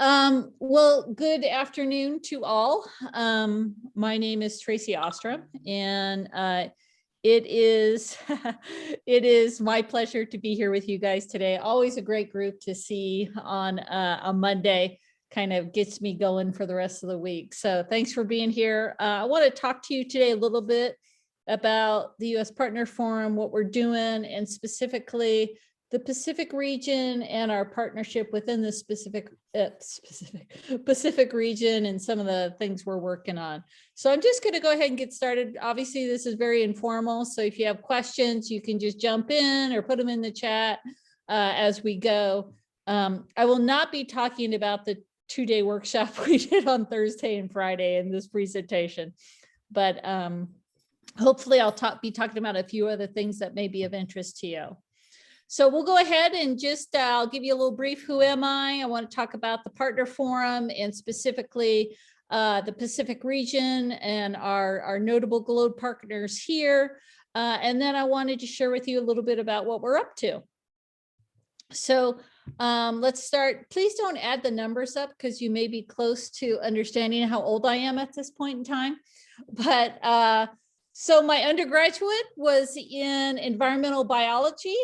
Well, good afternoon to all. My name is Tracy Ostrom, and it is it is my pleasure to be here with you guys today. Always a great group to see on a Monday. Kind of gets me going for the rest of the week. So thanks for being here. I want to talk to you today a little bit about the U.S. Partner Forum, what we're doing, and specifically the Pacific region and our partnership within the Pacific region and some of the things we're working on. So I'm just going to go ahead and get started. Obviously, this is very informal. So if you have questions, you can just jump in or put them in the chat as we go. I will not be talking about the two-day workshop we did on Thursday and Friday in this presentation, but hopefully I'll be talking about a few other things that may be of interest to you. So we'll go ahead and just, I'll give you a little brief. Who am I? I want to talk about the Partner Forum and specifically the Pacific region and our notable GLOBE partners here. And then I wanted to share with you a little bit about what we're up to. So let's start. Please don't add the numbers up because you may be close to understanding how old I am at this point in time. But so my undergraduate was in environmental biology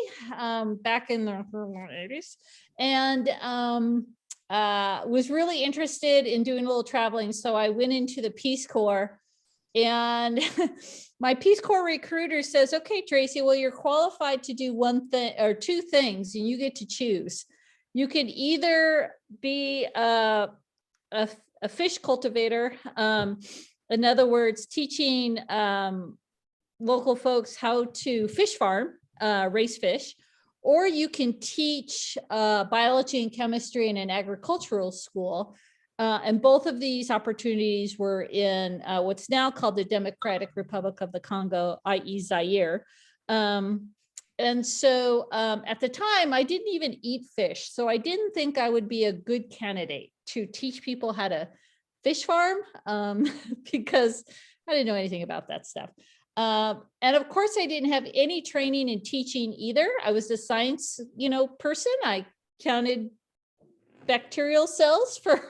back in the 80s, and was really interested in doing a little traveling. So I went into the Peace Corps, and my Peace Corps recruiter says, okay, Tracy, well, you're qualified to do one thing or two things, and you get to choose. You can either be a fish cultivator, in other words, teaching local folks how to fish farm, raise fish, or you can teach biology and chemistry in an agricultural school. And both of these opportunities were in what's now called the Democratic Republic of the Congo, i.e. Zaire. And so at the time, I didn't even eat fish. So I didn't think I would be a good candidate to teach people how to fish farm because I didn't know anything about that stuff. And of course, I didn't have any training in teaching either. I was a science, person. I counted bacterial cells for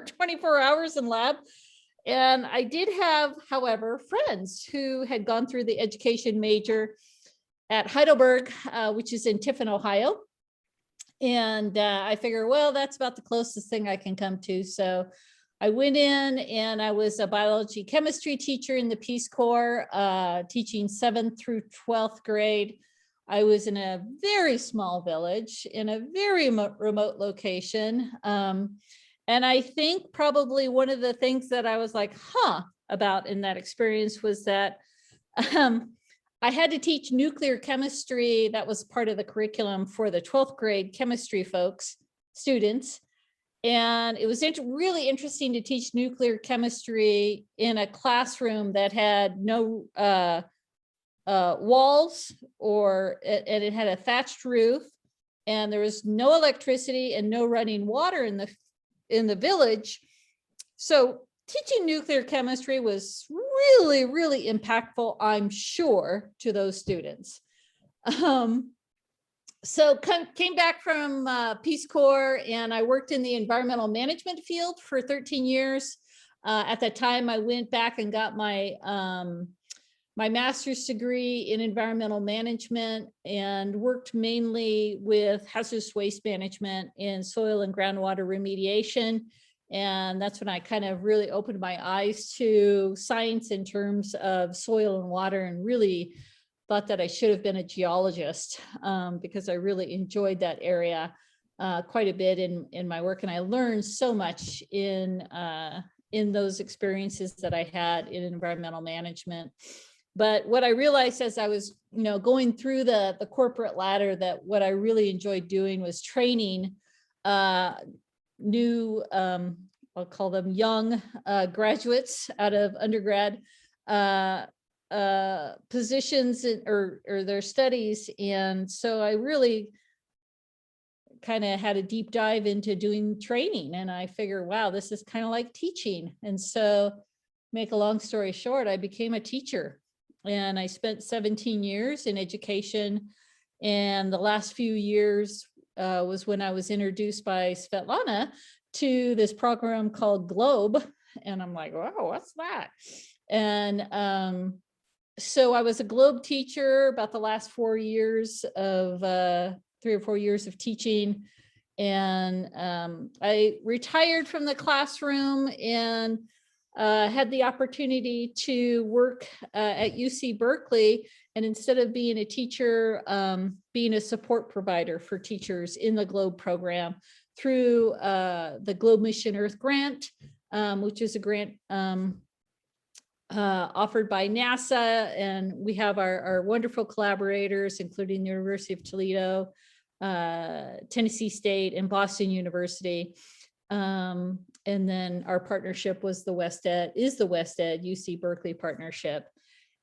24 hours in lab. And I did have, however, friends who had gone through the education major at Heidelberg, which is in Tiffin, Ohio. And I figured, well, that's about the closest thing I can come to. So I went in and I was a biology chemistry teacher in the Peace Corps, teaching 7th through 12th grade. I was in a very small village in a very remote location. And I think probably one of the things that I was like, about in that experience was that I had to teach nuclear chemistry. That was part of the curriculum for the 12th grade chemistry students. And it was really interesting to teach nuclear chemistry in a classroom that had no walls, and it had a thatched roof, and there was no electricity and no running water in the village. So teaching nuclear chemistry was really, really impactful, I'm sure, to those students. So came back from Peace Corps, and I worked in the environmental management field for 13 years. At that time, I went back and got my my master's degree in environmental management and worked mainly with hazardous waste management and soil and groundwater remediation. And that's when I kind of really opened my eyes to science in terms of soil and water, and really thought that I should have been a geologist because I really enjoyed that area quite a bit in my work. And I learned so much in those experiences that I had in environmental management. But what I realized as I was, going through the corporate ladder, that what I really enjoyed doing was training new, I'll call them young graduates out of undergrad positions or their studies. And so I really kind of had a deep dive into doing training, and I figured, wow, this is kind of like teaching. And so, make a long story short, I became a teacher, and I spent 17 years in education. And the last few years was when I was introduced by Svetlana to this program called GLOBE. And I'm like, oh, what's that? And so I was a GLOBE teacher about the last 4 years of 3 or 4 years of teaching. And I retired from the classroom and had the opportunity to work at UC Berkeley. And instead of being a teacher, being a support provider for teachers in the GLOBE program through the Globe Mission Earth grant, which is a grant offered by NASA. And we have our wonderful collaborators, including the University of Toledo, Tennessee State, and Boston University. And then our partnership was the WestEd UC Berkeley partnership.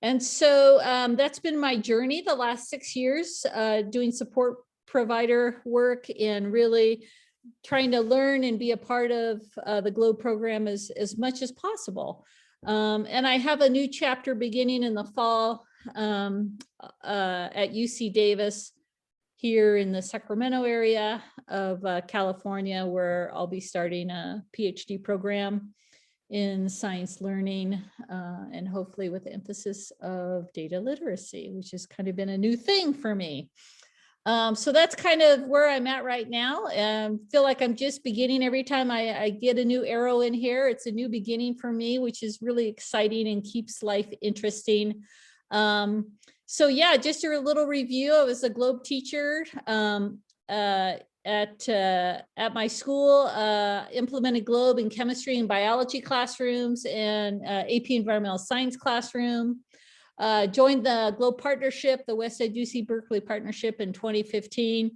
And so that's been my journey the last 6 years, doing support provider work and really trying to learn and be a part of the GLOBE program as much as possible. And I have a new chapter beginning in the fall at UC Davis here in the Sacramento area of California, where I'll be starting a PhD program in science learning and hopefully with emphasis of data literacy, which has kind of been a new thing for me. So that's kind of where I'm at right now, and feel like I'm just beginning. Every time I get a new arrow in here, it's a new beginning for me, which is really exciting and keeps life interesting. So yeah, just a little review. I was a GLOBE teacher at my school, implemented GLOBE in chemistry and biology classrooms and AP environmental science classroom. Joined the GLOBE partnership, the WestEd UC Berkeley partnership in 2015,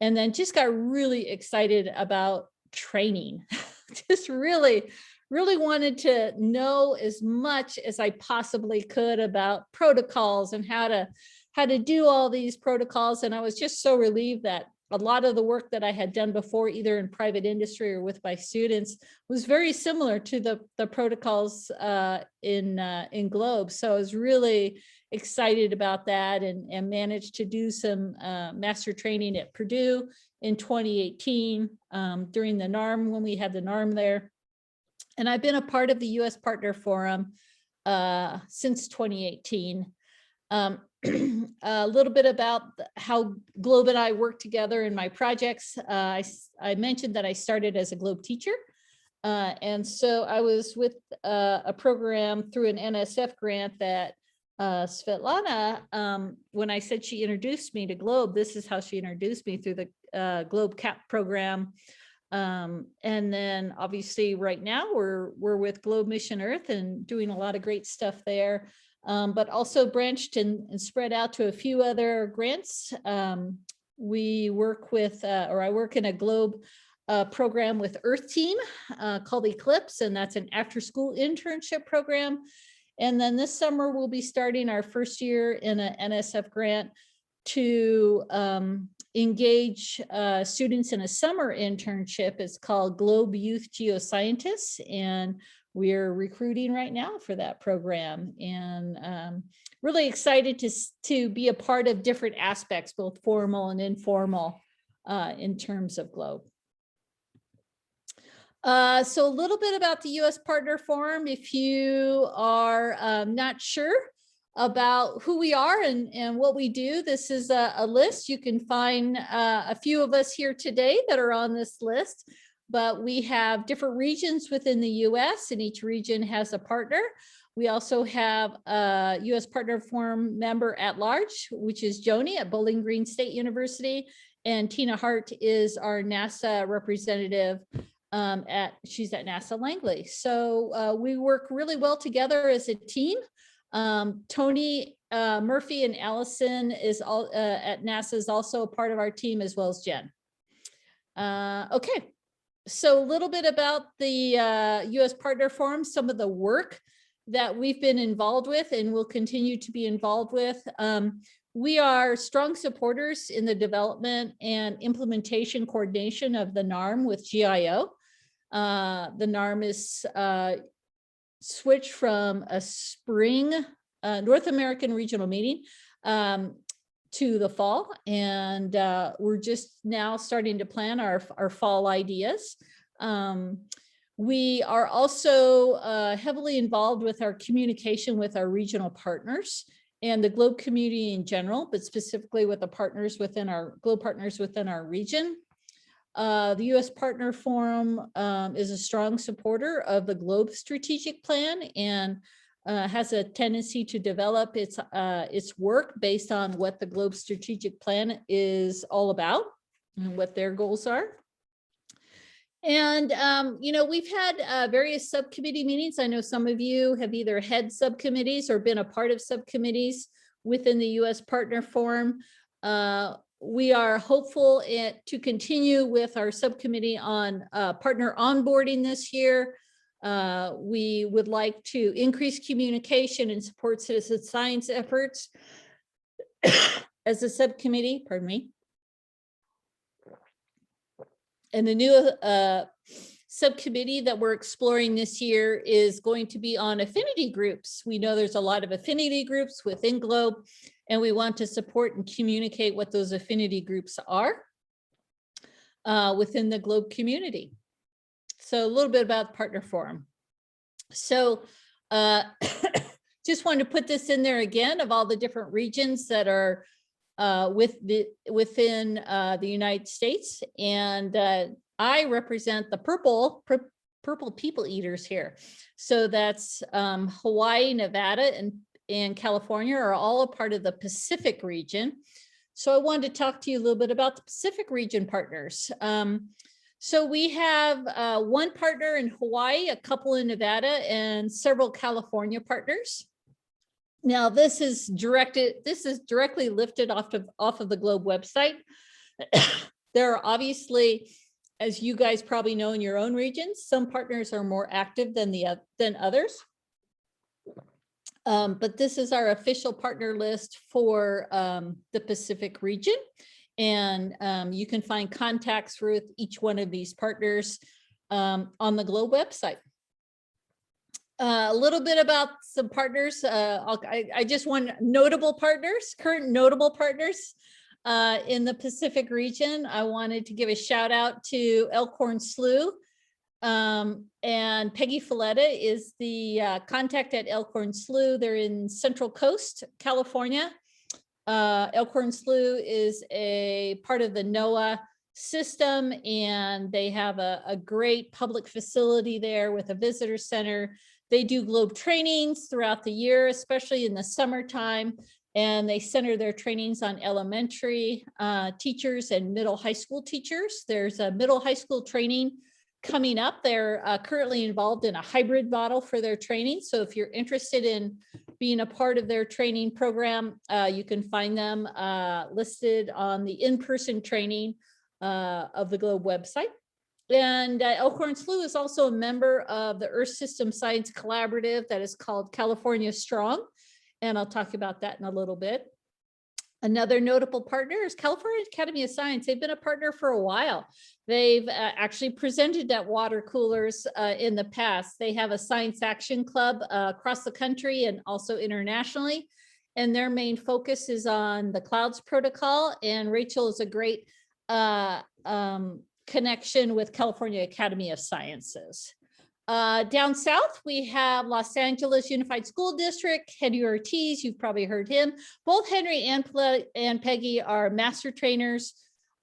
and then just got really excited about training. Just really wanted to know as much as I possibly could about protocols and how to do all these protocols. And I was just so relieved that a lot of the work that I had done before, either in private industry or with my students, was very similar to the protocols in GLOBE. So I was really excited about that, and managed to do some master training at Purdue in 2018 during the NARM, when we had the NARM there. And I've been a part of the U.S. Partner Forum since 2018. A little bit about how GLOBE and I work together in my projects. I mentioned that I started as a GLOBE teacher. And so I was with a program through an NSF grant that Svetlana, when I said she introduced me to GLOBE, this is how she introduced me, through the GLOBE CAP program. And then obviously right now we're with Globe Mission Earth and doing a lot of great stuff there. But also branched and spread out to a few other grants. We work with, or I work in a GLOBE program with Earth Team called Eclipse, and that's an after-school internship program. And then this summer we'll be starting our first year in an NSF grant to engage students in a summer internship. It's called GLOBE Youth Geoscientists, and we're recruiting right now for that program, and really excited to be a part of different aspects, both formal and informal, in terms of GLOBE. So a little bit about the U.S. Partner Forum. If you are not sure about who we are and what we do, this is a list. You can find a few of us here today that are on this list. But we have different regions within the U.S. and each region has a partner. We also have a U.S. Partner Forum member at large, which is Joni at Bowling Green State University. And Tina Hart is our NASA representative she's at NASA Langley. So we work really well together as a team. Tony Murphy and Allison is at NASA is also a part of our team, as well as Jen. Okay. So a little bit about the U.S. Partner Forum, some of the work that we've been involved with and will continue to be involved with. We are strong supporters in the development and implementation coordination of the NARM with GIO. The NARM is switched from a spring North American regional meeting to the fall, and we're just now starting to plan our fall ideas. We are also heavily involved with our communication with our regional partners and the GLOBE community in general, but specifically with the partners within our GLOBE partners within our region. The U.S. Partner Forum is a strong supporter of the GLOBE strategic plan and has a tendency to develop its work based on what the GLOBE strategic plan is all about and what their goals are. And, you know, we've had various subcommittee meetings. I know some of you have either had subcommittees or been a part of subcommittees within the U.S. Partner Forum. We are hopeful to continue with our subcommittee on partner onboarding this year. We would like to increase communication and support citizen science efforts as a subcommittee, pardon me. And the new subcommittee that we're exploring this year is going to be on affinity groups. We know there's a lot of affinity groups within GLOBE, and we want to support and communicate what those affinity groups are within the GLOBE community. So a little bit about the Partner Forum. So just wanted to put this in there again of all the different regions that are within the United States. And I represent the purple people eaters here. So that's Hawaii, Nevada, and California are all a part of the Pacific region. So I wanted to talk to you a little bit about the Pacific region partners. So we have one partner in Hawaii, a couple in Nevada, and several California partners. Now this is directly lifted off of the GLOBE website. There are obviously, as you guys probably know in your own regions, some partners are more active than others. But this is our official partner list for the Pacific region. And you can find contacts with each one of these partners on the GLOBE website. A little bit about some partners. I just want notable partners, current notable partners in the Pacific region. I wanted to give a shout out to Elkhorn Slough. And Peggy Filletta is the contact at Elkhorn Slough. They're in Central Coast, California. Elkhorn Slough is a part of the NOAA system, and they have a great public facility there with a visitor center. They do GLOBE trainings throughout the year, especially in the summertime, and they center their trainings on elementary teachers and middle high school teachers. There's a middle high school training coming up. They're currently involved in a hybrid model for their training. So if you're interested in being a part of their training program, you can find them listed on the in-person training of the GLOBE website. And Elkhorn Slough is also a member of the Earth System Science Collaborative that is called California Strong. And I'll talk about that in a little bit. Another notable partner is California Academy of Science. They've been a partner for a while. They've actually presented at Watercoolers in the past. They have a science action club across the country and also internationally. And their main focus is on the Clouds Protocol. And Rachel is a great connection with California Academy of Sciences. Down south, we have Los Angeles Unified School District, Henry Ortiz, you've probably heard him. Both Henry and Peggy are master trainers.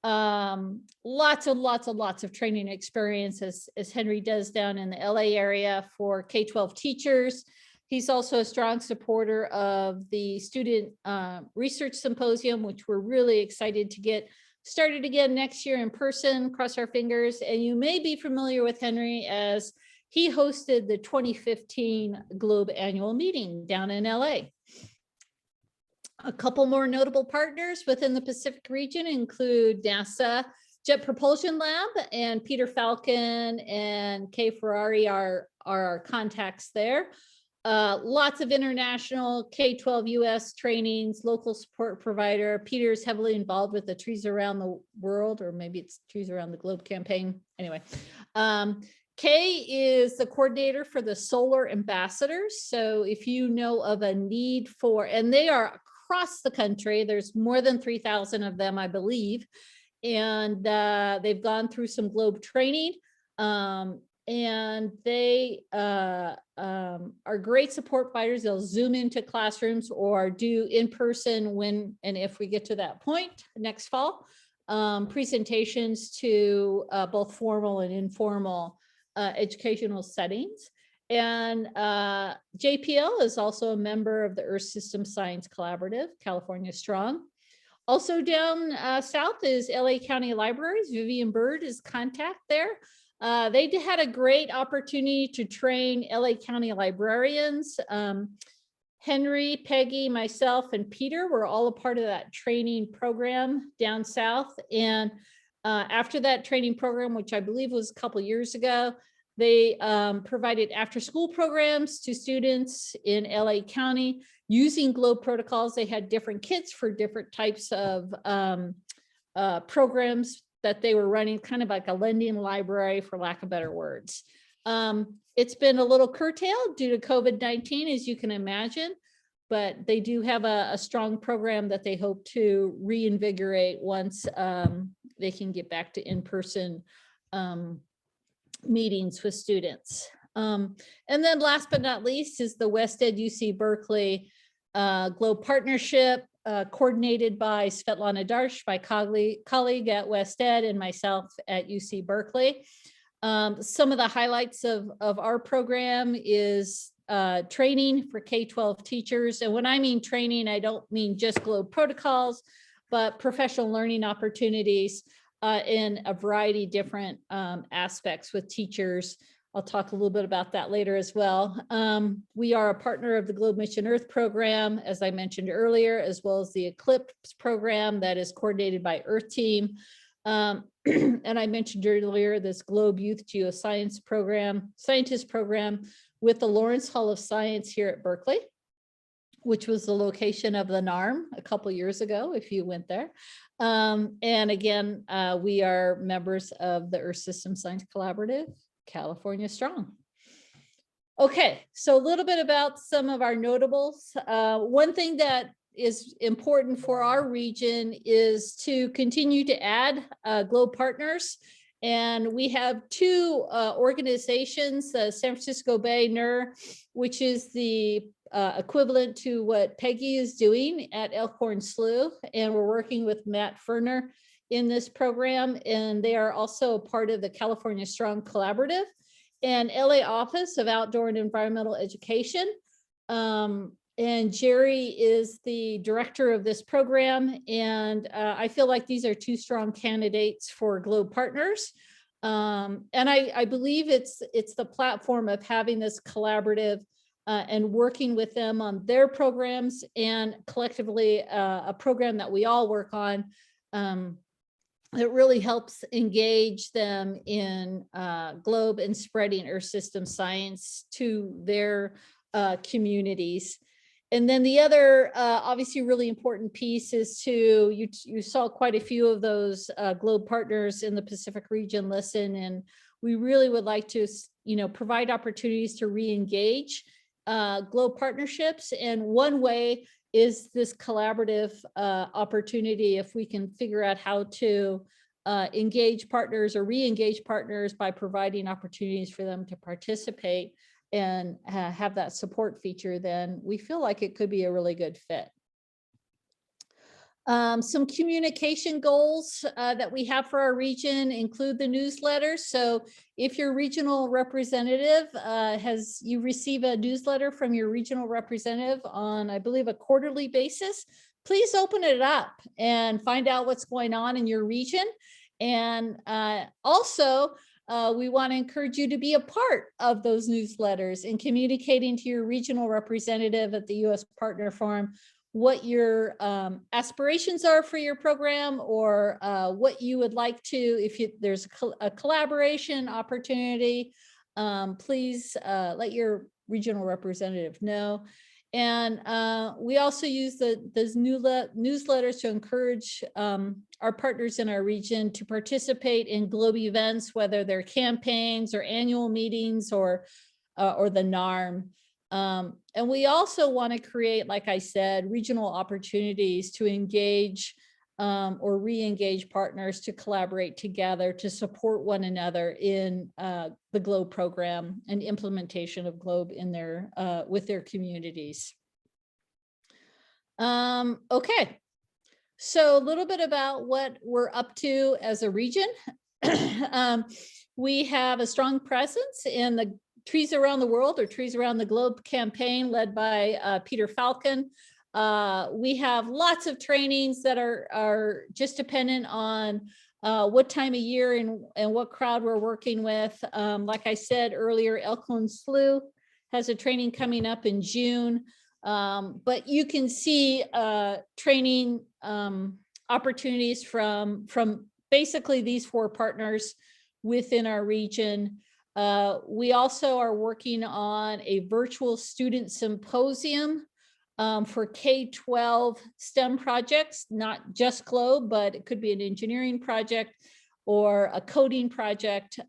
Lots of training experience as Henry does down in the LA area for K-12 teachers. He's also a strong supporter of the Student Research Symposium, which we're really excited to get started again next year in person, cross our fingers. And you may be familiar with Henry as he hosted the 2015 GLOBE annual meeting down in LA. A couple more notable partners within the Pacific region include NASA Jet Propulsion Lab, and Peter Falcon and Kay Ferrari are our contacts there. Lots of international K-12 U.S. trainings, local support provider. Peter's heavily involved with the Trees Around the World, or maybe it's Trees Around the Globe campaign. Anyway, Kay is the coordinator for the Solar Ambassadors. So if you know of a need for, and they are across the country, there's more than 3,000 of them, I believe. And they've gone through some GLOBE training. And they are great support fighters. They'll Zoom into classrooms or do in person when and if we get to that point next fall, presentations to both formal and informal educational settings. And JPL is also a member of the Earth System Science Collaborative, California Strong. Also down south is LA County Libraries. Vivian Bird is contact there. They had a great opportunity to train LA County librarians. Henry, Peggy, myself, and Peter were all a part of that training program down south. And after that training program, which I believe was a couple years ago, they provided after-school programs to students in LA County using GLOBE protocols. They had different kits for different types of programs that they were running, kind of like a lending library, for lack of better words. It's been a little curtailed due to COVID-19, as you can imagine, but they do have a strong program that they hope to reinvigorate once they can get back to in-person meetings with students. And then last but not least is the WestEd UC Berkeley GLOBE Partnership, coordinated by Svetlana Darsh, my colleague at WestEd, and myself at UC Berkeley. Some of the highlights of our program is training for K-12 teachers. And when I mean training, I don't mean just GLOBE protocols, but professional learning opportunities in a variety of different aspects with teachers. I'll talk a little bit about that later as well. We are a partner of the GLOBE Mission Earth program, as I mentioned earlier, as well as the Eclipse program that is coordinated by Earth Team. And I mentioned earlier this GLOBE Youth Geoscience program, scientist program with the Lawrence Hall of Science here at Berkeley, which was the location of the NARM a couple years ago, if you went there. And again, we are members of the Earth System Science Collaborative, California Strong. Okay, so a little bit about some of our notables. One thing that is important for our region is to continue to add GLOBE partners. And we have two organizations, San Francisco Bay NER, which is the equivalent to what Peggy is doing at Elkhorn Slough. And we're working with Matt Ferner in this program. And they are also part of the California Strong Collaborative and LA Office of Outdoor and Environmental Education. And Jerry is the director of this program. And I feel like these are two strong candidates for GLOBE partners. And I believe it's the platform of having this collaborative and working with them on their programs and collectively a program that we all work on that really helps engage them in GLOBE and spreading Earth System science to their communities. And then the other obviously really important piece is you saw quite a few of those GLOBE partners in the Pacific region listen, and we really would like to provide opportunities to re-engage GLOBE partnerships. And one way is this collaborative opportunity, if we can figure out how to engage partners or re-engage partners by providing opportunities for them to participate and have that support feature, then we feel like it could be a really good fit. Some communication goals that we have for our region include the newsletter. So if your regional representative you receive a newsletter from your regional representative on, I believe, a quarterly basis, please open it up and find out what's going on in your region. And also, we want to encourage you to be a part of those newsletters and communicating to your regional representative at the U.S. Partner Forum what your aspirations are for your program, or what you would like to, if there's a collaboration opportunity, please let your regional representative know. And we also use those newsletters to encourage our partners in our region to participate in GLOBE events, whether they're campaigns or annual meetings or the NARM. And we also want to create, like I said, regional opportunities to engage or re-engage partners to collaborate together to support one another in the GLOBE program and implementation of GLOBE in their with their communities. Okay, so a little bit about what we're up to as a region. We have a strong presence in the Trees Around the World or Trees Around the Globe campaign led by Peter Falcon. We have lots of trainings that are just dependent on what time of year and what crowd we're working with. Like I said earlier, Elkhorn Slough has a training coming up in June. But you can see training opportunities from basically these 4 partners within our region. We also are working on a virtual student symposium for K-12 STEM projects, not just GLOBE, but it could be an engineering project or a coding project.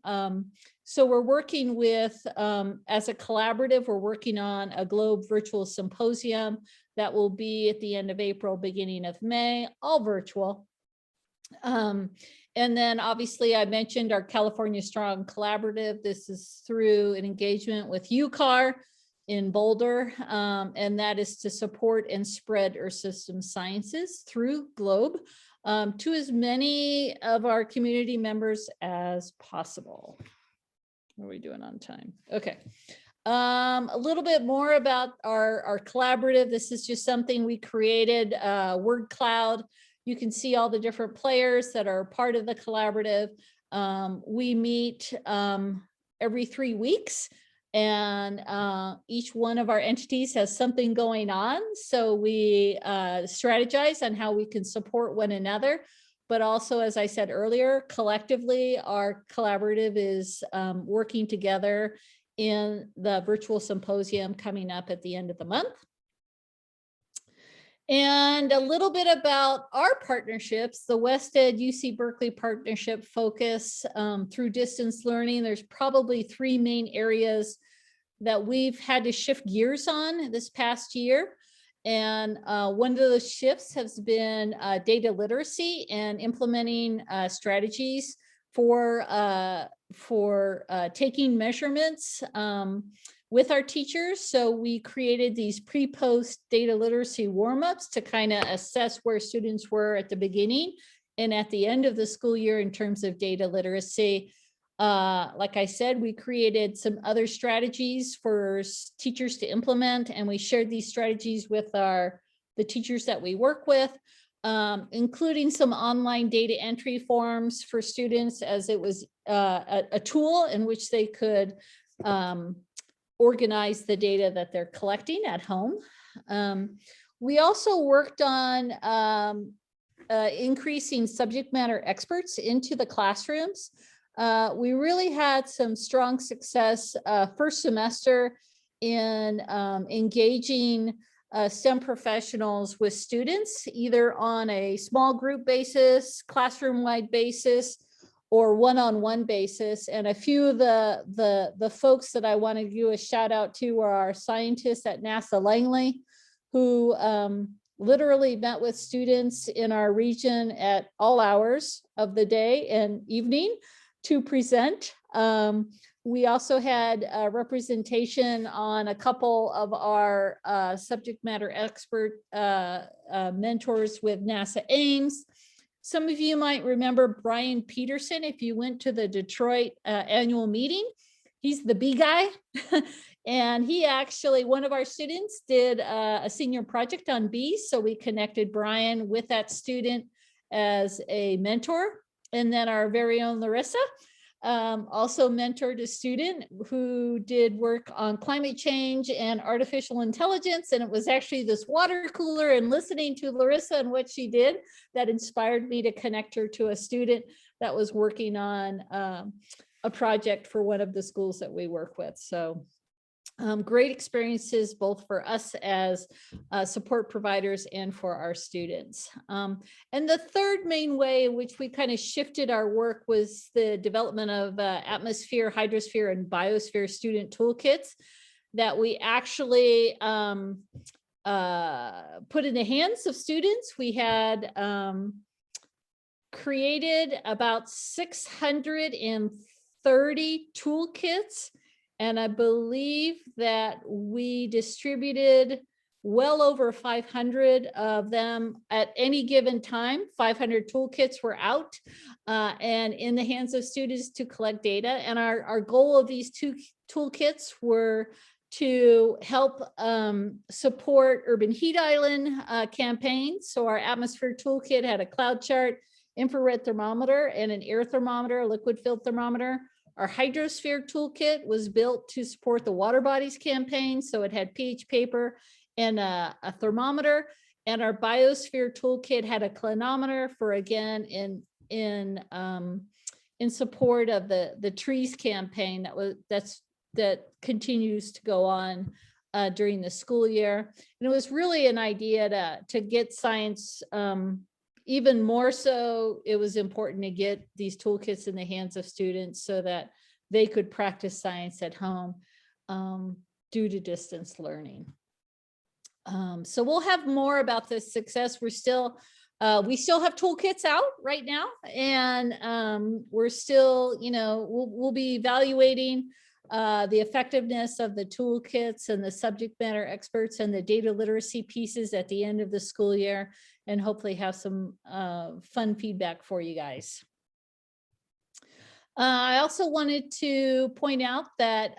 So we're working with, as a collaborative, we're working on a GLOBE virtual symposium that will be at the end of April, beginning of May, all virtual. And then obviously I mentioned our California Strong Collaborative. This is through an engagement with UCAR in Boulder, and that is to support and spread Earth System Sciences through GLOBE to as many of our community members as possible. What are we doing on time? Okay. A little bit more about our collaborative. This is just something we created, word cloud. You can see all the different players that are part of the collaborative. We meet every 3 weeks, and each one of our entities has something going on. So we strategize on how we can support one another. But also, as I said earlier, collectively, our collaborative is working together in the virtual symposium coming up at the end of the month. And a little bit about our partnerships, the WestEd UC Berkeley partnership focus through distance learning. There's probably 3 main areas that we've had to shift gears on this past year. And one of those shifts has been data literacy and implementing strategies for taking measurements with our teachers. So we created these pre-post data literacy warm-ups to kind of assess where students were at the beginning and at the end of the school year in terms of data literacy. Like I said, we created some other strategies for teachers to implement, and we shared these strategies with the teachers that we work with, including some online data entry forms for students, as it was a tool in which they could organize the data that they're collecting at home. We also worked on increasing subject matter experts into the classrooms. We really had some strong success first semester in engaging STEM professionals with students, either on a small group basis, classroom-wide basis, or one-on-one basis. And a few of the folks that I want to give a shout out to are our scientists at NASA Langley, who literally met with students in our region at all hours of the day and evening to present. We also had representation on a couple of our subject matter expert mentors with NASA Ames. Some of you might remember Brian Peterson if you went to the Detroit annual meeting. He's the bee guy. And he actually, one of our students did a senior project on bees. So we connected Brian with that student as a mentor. And then our very own Larissa also mentored a student who did work on climate change and artificial intelligence. And it was actually this water cooler and listening to Larissa and what she did that inspired me to connect her to a student that was working on a project for one of the schools that we work with. So great experiences both for us as support providers and for our students. And the third main way in which we kind of shifted our work was the development of atmosphere, hydrosphere, and biosphere student toolkits that we actually put in the hands of students. We had created about 630 toolkits, and I believe that we distributed well over 500 of them at any given time. 500 toolkits were out and in the hands of students to collect data. And our goal of these two toolkits were to help support urban heat island campaigns. So our atmosphere toolkit had a cloud chart, infrared thermometer, and an air thermometer, a liquid filled thermometer. Our hydrosphere toolkit was built to support the water bodies campaign. So it had pH paper and a thermometer. And our biosphere toolkit had a clinometer for, again, in support of the trees campaign that continues to go on during the school year. And it was really an idea to get science, even more so, it was important to get these toolkits in the hands of students so that they could practice science at home due to distance learning. So we'll have more about this success. We still have toolkits out right now, and we're still, we'll be evaluating the effectiveness of the toolkits and the subject matter experts and the data literacy pieces at the end of the school year, and hopefully have some fun feedback for you guys. I also wanted to point out that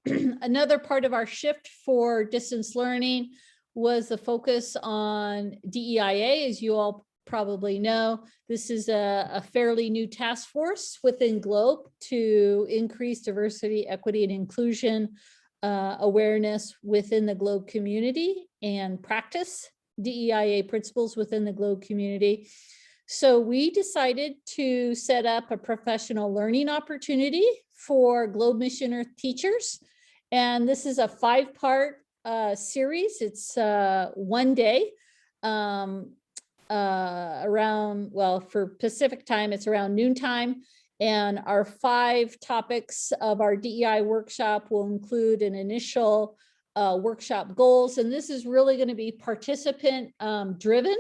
another part of our shift for distance learning was the focus on DEIA. As you all probably know, this is a fairly new task force within GLOBE to increase diversity, equity, and inclusion awareness within the GLOBE community and practice DEIA principles within the GLOBE community. So we decided to set up a professional learning opportunity for GLOBE Mission Earth teachers. And this is a 5-part series. It's 1 day around, well, for Pacific time, it's around noontime. And our 5 topics of our DEI workshop will include an initial workshop goals. And this is really going to be participant driven.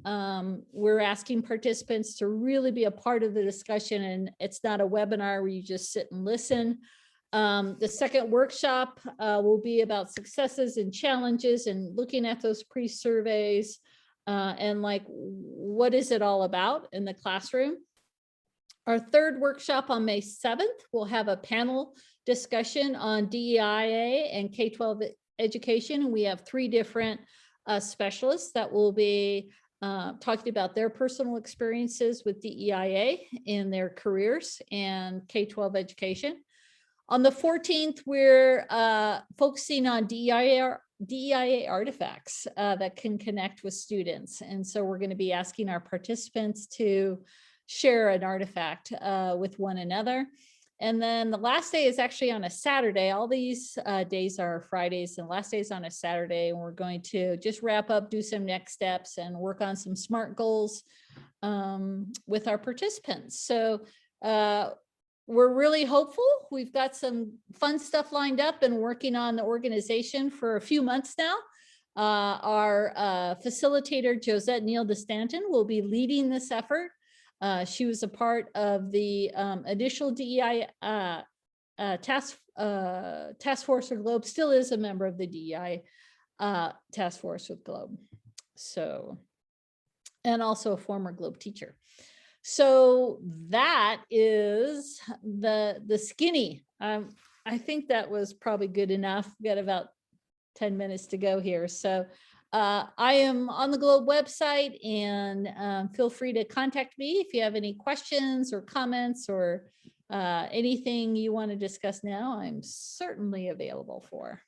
We're asking participants to really be a part of the discussion, and it's not a webinar where you just sit and listen. The second workshop will be about successes and challenges and looking at those pre-surveys and like, what is it all about in the classroom? Our third workshop on May 7th, we'll have a panel discussion on DEIA and K-12 education. We have 3 different specialists that will be talking about their personal experiences with DEIA in their careers and K-12 education. On the 14th, we're focusing on DEIA artifacts that can connect with students. And so we're going to be asking our participants to share an artifact with one another. And then the last day is actually on a Saturday. All these days are Fridays, and the last day is on a Saturday. And we're going to just wrap up, do some next steps, and work on some SMART goals with our participants. So we're really hopeful. We've got some fun stuff lined up and working on the organization for a few months now. Our facilitator, Josette Neal DeStanton, will be leading this effort. She was a part of the initial DEI task force with GLOBE, still is a member of the DEI task force with GLOBE. So, and also a former GLOBE teacher. So that is the skinny. I think that was probably good enough. We've got about 10 minutes to go here. So I am on the GLOBE website, and feel free to contact me if you have any questions or comments or anything you want to discuss now. I'm certainly available for.